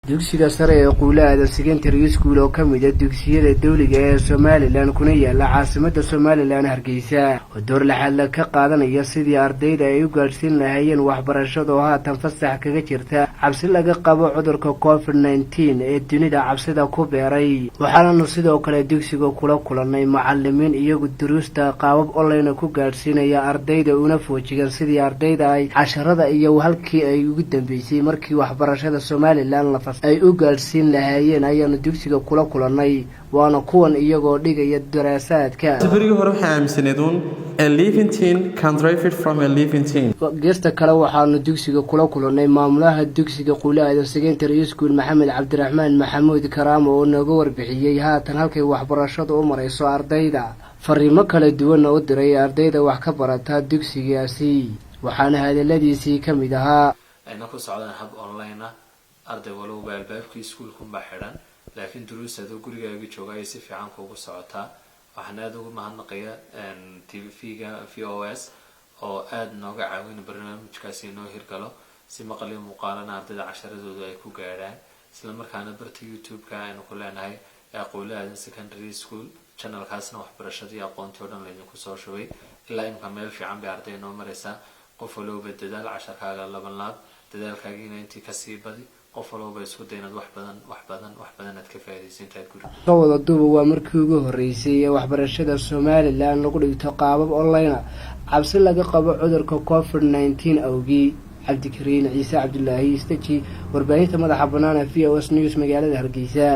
dugsiga sare ee Quulaada Secondary School oo kamid ah dugsiyada dawliga ee Somaliland kuna yaala caasimadda Somaliland Hargeysa oo door laxad ka qaadanaya sidii ardayda ay u gaarsiin lahaayeen waxbarashada oo haatan fasax kaga jirta cabsi laga qabo cudurka COVID-19 ee dunida cabsida ku beeray waxaana sidoo kale dugsiga kula kulanay macallimiin iyagu duruusta qaabab online ku gaarsiinaya ardayda una foojigan sidii ardayda ay casharada iyo halkii ay ugu dambeysay markii waxbarashada Somaliland la ay u gaarsiin lahaayeen ayaanu dugsiga kula kulanay waana kuwan iyagoo dhigaya daraasaadka safarigii hore waxaan aaminsaneedoon a living teen can drive it from a living teen geesta kale waxaanu dugsiga kula kulanay maamulaha dugsiga Quulaada Secondary School Maxamed Cabdiraxmaan Maxamuud Karaamo oo naga warbixiyay haatan halkay waxbarashadu u marayso ardayda fariimo kala duwan oo diray ardayda wax ka barata dugsigaasi waxaana hadaladiisii kamid ahaa ayna ku socdaan hab online arday walba albaabkii iskuulku ma xiran laakiin duruusada gurigaaga jooga ay si fiican kugu socotaa waxaan aad ugu mahadnaqayaa TV-ga VOS oo aad nooga caawin barnaamijkaasi inoo hirgalo si maqal iyo muuqaalana ardayda casharadooda ay ku gaaraan isla markaana barta YouTube-ka aynu ku leenahay Quulaada Secondary School channel-kaasna waxbarashada iyo aqoonta oo dhan laydinku soo shubay ilaa imka meel fiican bay arday noo maraysa qof walba dadaal casharkaaga laban laab dadaalkaagiina intii ka sii badi qof walba isku daynad wax badan aad ka faa'iideysantahay guriga qowda duuba waa markii ugu horeysay ee waxbarashada Somaliland lagu dhigto qaabab online cabsi laga qabo cudurka COVID-19 awgii Cabdikariin Ciise Cabdullaahi Istaji warbaahinta madaxa banaana VOS News magaalada Hargeysa.